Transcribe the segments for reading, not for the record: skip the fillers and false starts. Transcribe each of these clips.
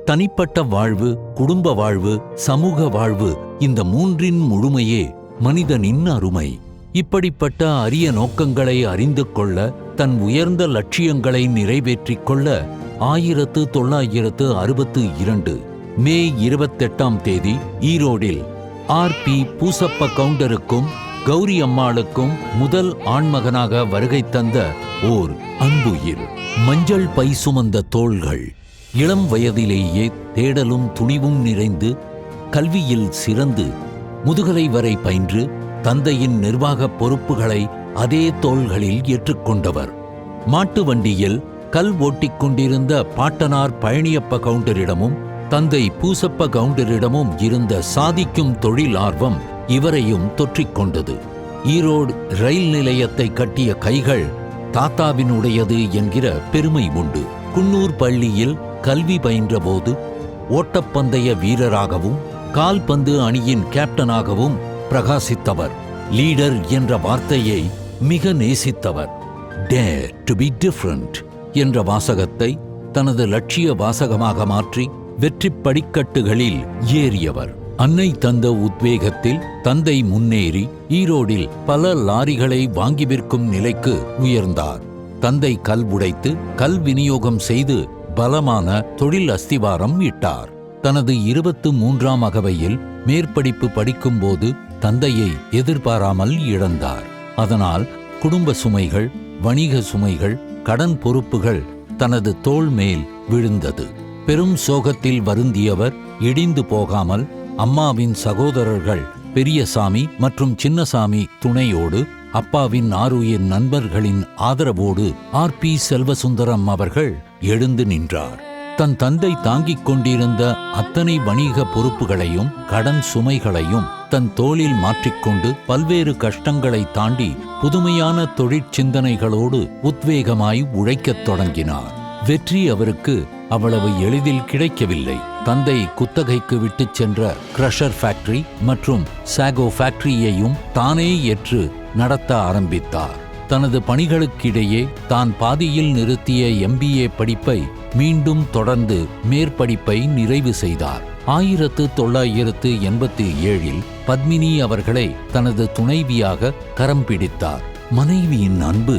தனிப்பட்ட வாழ்வு, குடும்ப வாழ்வு, சமூக வாழ்வு, இந்த மூன்றின் முழுமையே மனிதனின் அருமை. இப்படிப்பட்ட அரிய நோக்கங்களை அறிந்து கொள்ள, தன் உயர்ந்த லட்சியங்களை நிறைவேற்றிக் கொள்ள 1962 மே 28 ஈரோடில் ஆர்.பி. பூசப்ப கவுண்டருக்கும் கௌரி அம்மாளுக்கும் முதல் ஆண்மகனாக வருகை தந்த ஓர் அன்புயிர். மஞ்சள் பை சுமந்த தோள்கள். இளம் வயதிலேயே தேடலும் துணிவும் நிறைந்து கல்வியில் சிறந்து முதுகலை வரை பயின்று தந்தையின் நிர்வாக பொறுப்புகளை அதே தோள்களில் ஏற்றுக்கொண்டவர். மாட்டு வண்டியில் கல் ஓட்டிக் கொண்டிருந்த பாட்டனார் பழனியப்ப கவுண்டரிடமும் தந்தை பூசப்ப கவுண்டரிடமும் இருந்த சாதிக்கும் தொழில் ஆர்வம் இவரையும் தொற்றிக்கொண்டது. ஈரோடு ரயில் நிலையத்தை கட்டிய கைகள் தாத்தாவினுடையது என்கிற பெருமை உண்டு. குன்னூர் பள்ளியில் கல்வி பயின்ற போது ஓட்டப்பந்தய வீரராகவும் கால்பந்து அணியின் கேப்டனாகவும் பிரகாசித்தவர். லீடர் என்ற வார்த்தையை மிக நேசித்தவர். டேர் டு பி டிஃபரண்ட் என்ற வாசகத்தை தனது லட்சிய வாசகமாக மாற்றி வெற்றி படிக்கட்டுகளில் ஏறியவர். அன்னை தந்த உத்வேகத்தில் தந்தை முன்னேறி ஈரோடில் பல லாரிகளை வாங்கி விற்கும் நிலைக்கு உயர்ந்தார். தந்தை கல் உடைத்து கல் விநியோகம் செய்து பலமான தொழில் அஸ்திவாரம் இட்டார். தனது 23ஆம் அகவையில் மேற்படிப்பு படிக்கும்போது தந்தையை எதிர்பாராமல் இழந்தார். அதனால் குடும்ப சுமைகள், வணிக சுமைகள், கடன் பொறுப்புகள் தனது தோள் மேல் விழுந்தது. பெரும் சோகத்தில் வருந்தியவர் இடிந்து போகாமல் அம்மாவின் சகோதரர்கள் பெரியசாமி மற்றும் சின்னசாமி துணையோடு அப்பாவின் ஆருயிர் நண்பர்களின் ஆதரவோடு ஆர்.பி. செல்வசுந்தரம் அவர்கள் எழுந்து நின்றார். தன் தந்தை தாங்கிக் கொண்டிருந்த அத்தனை வணிக பொறுப்புகளையும் கடன் சுமைகளையும் தன் தோளில் மாற்றிக்கொண்டு பல்வேறு கஷ்டங்களை தாண்டி புதுமையான தொழிற்சிந்தனைகளோடு உத்வேகமாய் உழைக்கத் தொடங்கினார். வெற்றி அவருக்கு அவ்வளவு எளிதில் கிடைக்கவில்லை. தந்தை குத்தகைக்கு விட்டுச் சென்ற கிரஷர் ஃபேக்டரி மற்றும் சாகோ ஃபேக்டரியையும் தானே ஏற்று நடத்த ஆரம்பித்தார். தனது பணிகளுக்கிடையே தான் பாதியில் நிறுத்திய MBA படிப்பை மீண்டும் தொடர்ந்து மேற்படிப்பை நிறைவு செய்தார். 1987 பத்மினி அவர்களை தனது துணைவியாக கரம் பிடித்தார். மனைவியின் அன்பு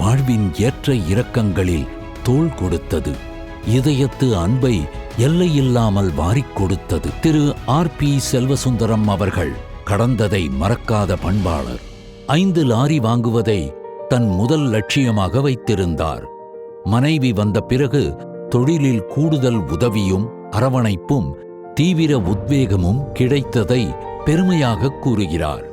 வாழ்வின் ஏற்ற இறக்கங்களில் தோள் கொடுத்தது. இதயத்து அன்பை எல்லையில்லாமல் வாரிக் கொடுத்தது. திரு ஆர்.பி. செல்வசுந்தரம் அவர்கள் கடந்ததை மறக்காத பண்பாளர். 5 லாரி வாங்குவதை தன் முதல் லட்சியமாக வைத்திருந்தார். மனைவி வந்த பிறகு தொழிலில் கூடுதல் உதவியும் அரவணைப்பும் தீவிர உத்வேகமும் கிடைத்ததை பெருமையாக கூறுகிறார்.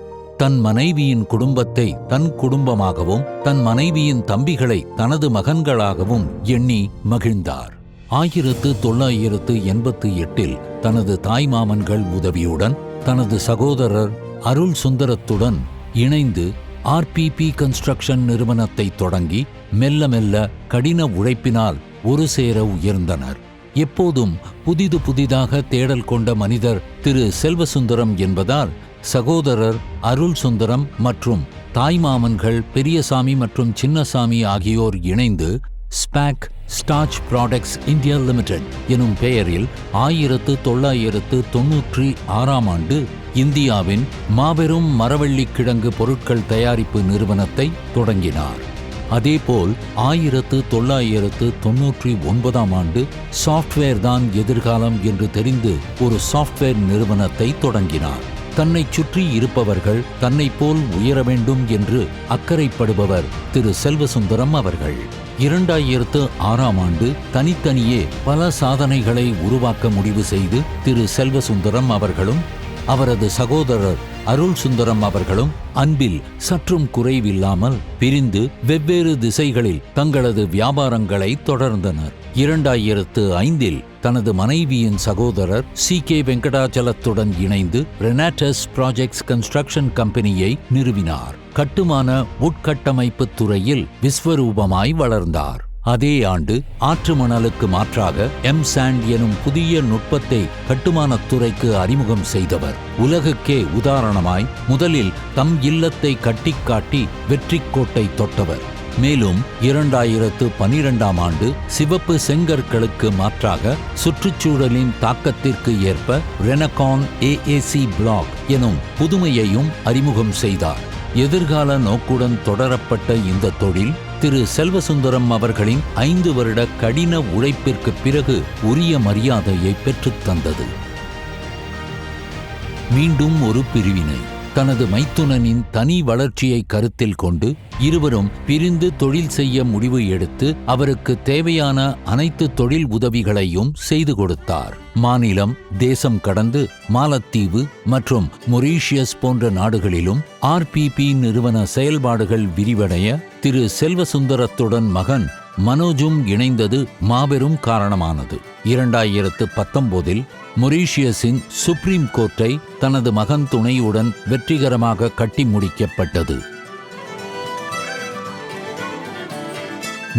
தன் மனைவியின் குடும்பத்தை தன் குடும்பமாகவும் தன் மனைவியின் தம்பிகளை தனது மகன்களாகவும் எண்ணி மகிழ்ந்தார். 1988 தனது தாய்மாமன்கள் உதவியுடன் தனது சகோதரர் அருள் சுந்தரத்துடன் இணைந்து ஆர்.பி.பி. கன்ஸ்ட்ரக்ஷன் நிறுவனத்தை தொடங்கி மெல்ல மெல்ல கடின உழைப்பினால் ஒரு சேர உயர்ந்தனர். எப்போதும் புதிதாக தேடல் கொண்ட மனிதர் திரு செல்வசுந்தரம் என்பதால் சகோதரர் அருள் சுந்தரம் மற்றும் தாய்மாமன்கள் பெரியசாமி மற்றும் சின்னசாமி ஆகியோர் இணைந்து ஸ்பாக் ஸ்டார்ச் ப்ராடக்ட்ஸ் இந்தியா லிமிடெட் எனும் பெயரில் 1996 இந்தியாவின் மாபெரும் மரவள்ளி கிழங்கு பொருட்கள் தயாரிப்பு நிறுவனத்தை தொடங்கினார். அதேபோல் 1999 சாஃப்ட்வேர் தான் எதிர்காலம் என்று தெரிந்து ஒரு சாஃப்ட்வேர் நிறுவனத்தை தொடங்கினார். தன்னை சுற்றி இருப்பவர்கள் தன்னை போல் உயர வேண்டும் என்று அக்கறைப்படுபவர் திரு செல்வசுந்தரம் அவர்கள். 2006 தனித்தனியே பல சாதனைகளை உருவாக்க முடிவு செய்து திரு செல்வசுந்தரம் அவர்களும் அவரது சகோதரர் அருள் சுந்தரம் அவர்களும் அன்பில் சற்றும் குறைவில்லாமல் பிரிந்து வெவ்வேறு திசைகளில் தங்களது வியாபாரங்களை தொடர்ந்தனர். 2005 தனது மனைவியின் சகோதரர் C.K. வெங்கடாச்சலத்துடன் இணைந்து ரெனாட்டஸ் ப்ராஜெக்ட்ஸ் கன்ஸ்ட்ரக்ஷன் கம்பெனியை நிறுவினார். கட்டுமான உட்கட்டமைப்பு துறையில் விஸ்வரூபமாய் வளர்ந்தார். அதே ஆண்டு ஆற்று மணலுக்கு மாற்றாக M-Sand எனும் புதிய நுட்பத்தை கட்டுமானத்துறைக்கு அறிமுகம் செய்தவர். உலகுக்கே உதாரணமாய் முதலில் தம் இல்லத்தை கட்டிக்காட்டி வெற்றி கோட்டை தொட்டவர். மேலும் 2012ஆம் ஆண்டு சிவப்பு செங்கற்களுக்கு மாற்றாக சுற்றுச்சூழலின் தாக்கத்திற்கு ஏற்ப ரெனகான் AAC பிளாக் எனும் புதுமையையும் அறிமுகம் செய்தார். எதிர்கால நோக்குடன் தொடரப்பட்ட இந்த தொழில் திரு செல்வசுந்தரம் அவர்களின் 5 வருட கடின உழைப்பிற்கு பிறகு உரிய மரியாதையை பெற்றுத் தந்தது. மீண்டும் ஒரு பிரிவினை. தனது மைத்துனனின் தனி வளர்ச்சியை கருத்தில் கொண்டு இருவரும் பிரிந்து தொழில் செய்ய முடிவு எடுத்து அவருக்கு தேவையான அனைத்து தொழில் உதவிகளையும் செய்து கொடுத்தார். மாநிலம், தேசம் கடந்து மாலத்தீவு மற்றும் மொரீஷியஸ் போன்ற நாடுகளிலும் RPP நிறுவன செயல்பாடுகள் விரிவடைய திரு செல்வசுந்தரத்துடன் மகன் மனோஜும் இணைந்தது மாபெரும் காரணமானது. 2019இல் மொரீஷியஸின் சுப்ரீம் கோர்ட்டை தனது மகன் துணையுடன் வெற்றிகரமாக கட்டி முடிக்கப்பட்டது.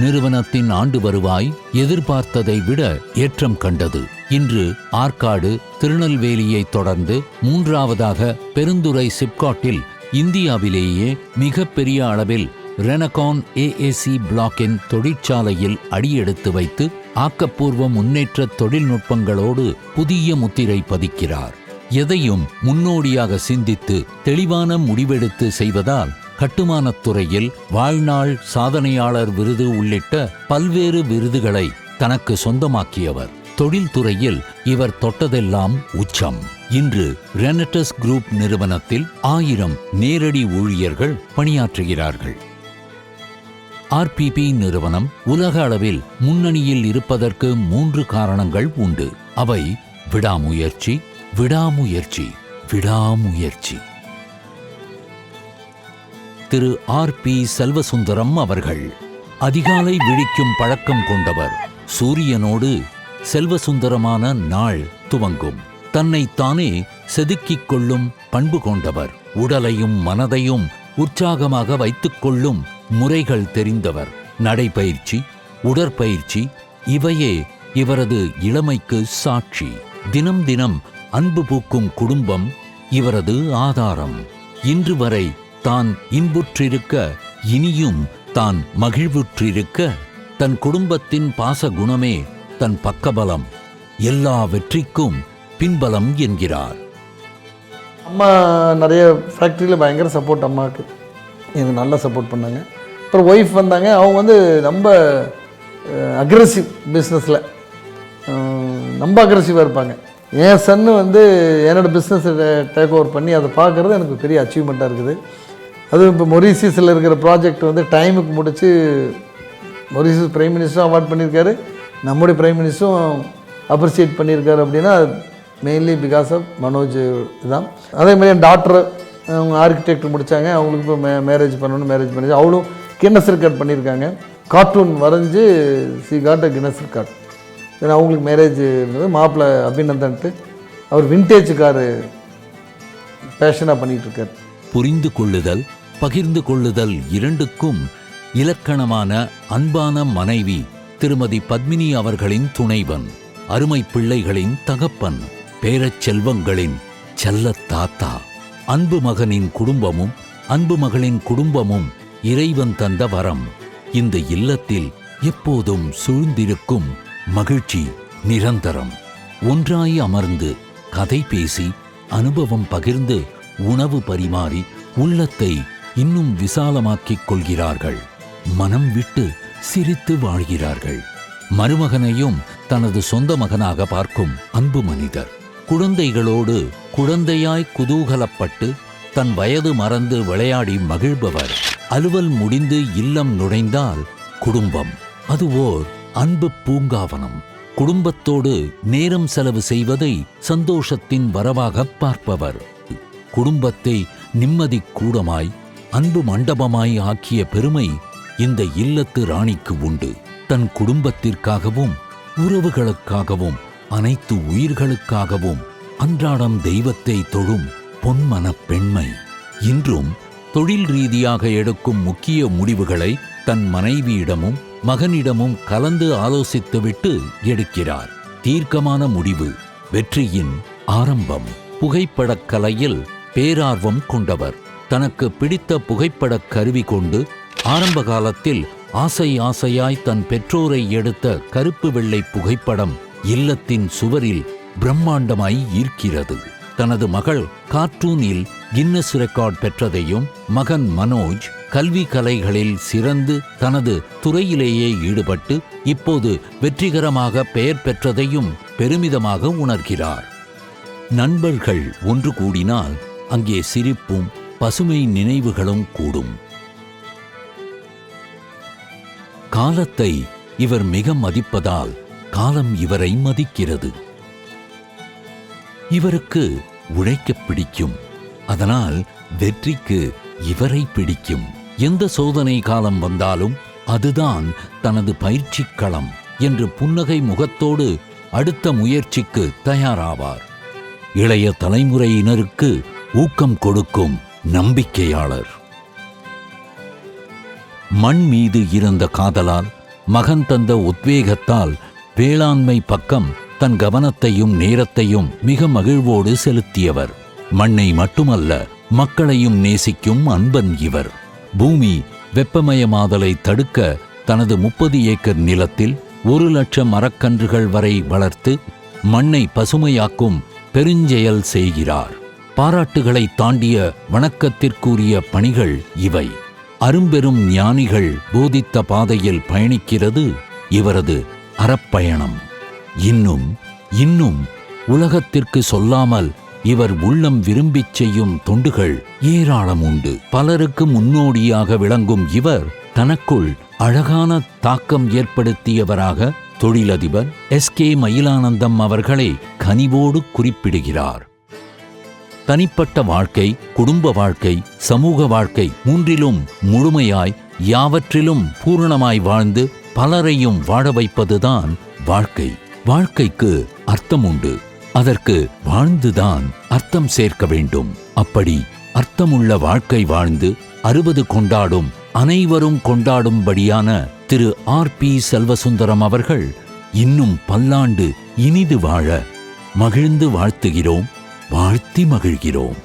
நிறுவனத்தின் ஆண்டு வருவாய் எதிர்பார்த்ததை விட ஏற்றம் கண்டது. இன்று ஆற்காடு, திருநெல்வேலியை தொடர்ந்து 3ஆவதாக பெருந்துறை சிப்காட்டில் இந்தியாவிலேயே மிகப்பெரிய அளவில் ரெனகான் AAC பிளாக்கின் தொழிற்சாலையில் அடியெடுத்து வைத்து ஆக்கப்பூர்வ முன்னேற்ற தொழில்நுட்பங்களோடு புதிய முத்திரை பதிக்கிறார். எதையும் முன்னோடியாக சிந்தித்து தெளிவான முடிவெடுத்து செய்வதால் கட்டுமானத் துறையில் வாழ்நாள் சாதனையாளர் விருது உள்ளிட்ட பல்வேறு விருதுகளை தனக்கு சொந்தமாக்கியவர். தொழில்துறையில் இவர் தொட்டதெல்லாம் உச்சம். இன்று ரெனட்டஸ் குரூப் நிறுவனத்தில் 1000 நேரடி ஊழியர்கள் பணியாற்றுகிறார்கள். RPP நிறுவனம் உலக அளவில் முன்னணியில் இருப்பதற்கு 3 காரணங்கள் உண்டு. அவை விடாமுயற்சி, விடாமுயற்சி, விடாமுயற்சி. திரு RP செல்வசுந்தரம் அவர்கள் அதிகாலை விழிக்கும் பழக்கம் கொண்டவர். சூரியனோடு செல்வசுந்தரமான நாள் துவங்கும். தன்னைத்தானே செதுக்கிக் கொள்ளும் பண்பு கொண்டவர். உடலையும் மனதையும் உற்சாகமாக வைத்துக் கொள்ளும் முறைகள் தெரிந்தவர். நடைப்பயிற்சி, உடற்பயிற்சி இவையே இவரது இளமைக்கு சாட்சி. தினம் தினம் அன்பு பூக்கும் குடும்பம் இவரது ஆதாரம். இன்று வரை தான் இன்புற்றிருக்க, இனியும் தான் மகிழ்வுற்றிருக்க, தன் குடும்பத்தின் பாச குணமே தன் பக்கபலம், எல்லா வெற்றிக்கும் பின்பலம் என்கிறார். அம்மா நிறைய ஃபேக்ட்ரியில் பயங்கர சப்போர்ட் அம்மாவுக்கு, எனக்கு நல்லா சப்போர்ட் பண்ணாங்க. அப்புறம் ஒய்ஃப் வந்தாங்க, அவங்க ரொம்ப அக்ரெசிவ் பிஸ்னஸில் ரொம்ப அக்ரெசிவாக இருப்பாங்க. என் சன்னு என்னோடய பிஸ்னஸை டேக் ஓவர் பண்ணி அதை பார்க்குறது எனக்கு பெரிய அச்சீவ்மெண்ட்டாக இருக்குது. அதுவும் இப்போ மொரீஷியஸில் இருக்கிற ப்ராஜெக்ட் டைமுக்கு முடித்து மொரீஷியஸ் பிரைம் மினிஸ்டரும் அவார்ட் பண்ணியிருக்காரு, நம்முடைய பிரைம் மினிஸ்டரும் அப்ரிஷியேட் பண்ணியிருக்காரு. அப்படின்னா மெயின்லி பிகாஸ் ஆஃப் மனோஜ் தான். அதேமாதிரி என் டாக்டர் அவங்க ஆர்கிடெக்ட் முடித்தாங்க, அவங்களுக்கு இப்போ மேரேஜ் பண்ணணும், மேரேஜ் பண்ணி அவளும் கின்னஸ் ரெக்கார்ட் பண்ணியிருக்காங்க. கார்ட்டூன் வரைஞ்சி C got a Guinness record. ஏன்னா அவங்களுக்கு மேரேஜ் இருந்தது. மாப்பிள்ளை அபிநந்தன்ட்டு அவர் விண்டேஜ் காரு பேஷனாக பண்ணிகிட்ருக்கார். புரிந்து கொள்ளுதல், பகிர்ந்து கொள்ளுதல் இரண்டுக்கும் இலக்கணமான அன்பான மனைவி திருமதி பத்மினி அவர்களின் துணைவன், அருமை பிள்ளைகளின் தகப்பன், பேரச் செல்வங்களின் செல்ல தாத்தா. அன்பு மகனின் குடும்பமும் அன்பு மகளின் குடும்பமும் இறைவன் தந்த வரம். இந்த இல்லத்தில் எப்போதும் சூழ்ந்திருக்கும் மகிழ்ச்சி நிரந்தரம். ஒன்றாய் அமர்ந்து கதை பேசி அனுபவம் பகிர்ந்து உணவு பரிமாறி உள்ளத்தை இன்னும் விசாலமாக்கிக் கொள்கிறார்கள். மனம் விட்டு சிரித்து வாழ்கிறார்கள். மருமகனையும் தனது சொந்த மகனாக பார்க்கும் அன்பு மனிதர். குழந்தைகளோடு குழந்தையாய் குதூகலப்பட்டு தன் வயது மறந்து விளையாடி மகிழ்பவர். அலுவல் முடிந்து இல்லம் நுழைந்தால் குடும்பம் அது ஓர் அன்பு பூங்காவனம். குடும்பத்தோடு நேரம் செலவு செய்வதை சந்தோஷத்தின் வரவாக பார்ப்பவர். குடும்பத்தை நிம்மதி கூடமாய் அன்பு மண்டபமாய் ஆக்கிய பெருமை இந்த இல்லத்து ராணிக்கு உண்டு. தன் குடும்பத்திற்காகவும் உறவுகளுக்காகவும் அனைத்து உயிர்களுக்காகவும் அன்றாடம் தெய்வத்தை தொழும் பொன்மன பெண்மை. இன்றும் தொழில் ரீதியாக எடுக்கும் முக்கிய முடிவுகளை தன் மனைவியிடமும் மகனிடமும் கலந்து ஆலோசித்துவிட்டு எடுக்கிறார். தீர்க்கமான முடிவு வெற்றியின் ஆரம்பம். புகைப்படக் கலையில் பேரார்வம் கொண்டவர். தனக்கு பிடித்த புகைப்படக் கருவி கொண்டு ஆரம்ப காலத்தில் ஆசை ஆசையாய் தன் பெற்றோரை எடுத்த கருப்பு வெள்ளை புகைப்படம் இல்லத்தின் சுவரில் பிரம்மாண்டமாய் ஈர்க்கிறது. தனது மகள் கார்ட்டூனில் கின்னஸ் ரெக்கார்ட் பெற்றதையும், மகன் மனோஜ் கல்வி கலைகளில் சிறந்து தனது துறையிலேயே ஈடுபட்டு இப்போது வெற்றிகரமாக பெயர் பெற்றதையும் பெருமிதமாக உணர்கிறார். நண்பர்கள் ஒன்று கூடினால் அங்கே சிரிப்பும் பசுமை நினைவுகளும் கூடும். காலத்தை இவர் மிக மதிப்பதால் காலம் இவரை மதிக்கிறது. இவருக்கு உழைக்க பிடிக்கும். அதனால் வெற்றிக்கு இவரை பிடிக்கும். எந்த சோதனை காலம் வந்தாலும் அதுதான் தனது பயிற்சி களம் என்று புன்னகை முகத்தோடு அடுத்த முயற்சிக்கு தயாராவார். இளைய தலைமுறையினருக்கு ஊக்கம் கொடுக்கும் நம்பிக்கையாளர். மண் மீது இருந்த காதலால், மகன் தந்த உத்வேகத்தால் வேளாண்மை பக்கம் தன் கவனத்தையும் நேரத்தையும் மிக மகிழ்வோடு செலுத்தியவர். மண்ணை மட்டுமல்ல, மக்களையும் நேசிக்கும் அன்பன் இவர். பூமி வெப்பமயமாதலை தடுக்க தனது 30 ஏக்கர் நிலத்தில் 1,00,000 மரக்கன்றுகள் வரை வளர்த்து மண்ணை பசுமையாக்கும் பெருஞ்செயல் செய்கிறார். பாராட்டுகளை தாண்டிய வணக்கத்திற்குரிய பணிகள் இவை. அரும்பெரும் ஞானிகள் போதித்த பாதையில் பயணிக்கிறது இவரது அறப்பயணம். இன்னும் இன்னும் உலகத்திற்கு சொல்லாமல் இவர் உள்ளம் விரும்பிச் செய்யும் தொண்டுகள் ஏராளம் உண்டு. பலருக்கு முன்னோடியாக விளங்கும் இவர் தனக்குள் அழகான தாக்கம் ஏற்படுத்தியவராக தொழிலதிபர் SK மயிலானந்தம் அவர்களை கனிவோடு குறிப்பிடுகிறார். தனிப்பட்ட வாழ்க்கை, குடும்ப வாழ்க்கை, சமூக வாழ்க்கை மூன்றிலும் முழுமையாய் யாவற்றிலும் பூரணமாய் வாழ்ந்து பலரையும் வாழ வைப்பதுதான் வாழ்க்கை. வாழ்க்கைக்கு அர்த்தம் உண்டு. அதற்கு வாழ்ந்துதான் அர்த்தம் சேர்க்க வேண்டும். அப்படி அர்த்தமுள்ள வாழ்க்கை வாழ்ந்து 60 கொண்டாடும் அனைவரும் கொண்டாடும்படியான திரு RP செல்வசுந்தரம் அவர்கள் இன்னும் பல்லாண்டு இனிது வாழ மகிழ்ந்து வாழ்த்துகிறோம், வாழ்த்தி மகிழ்கிறோம்.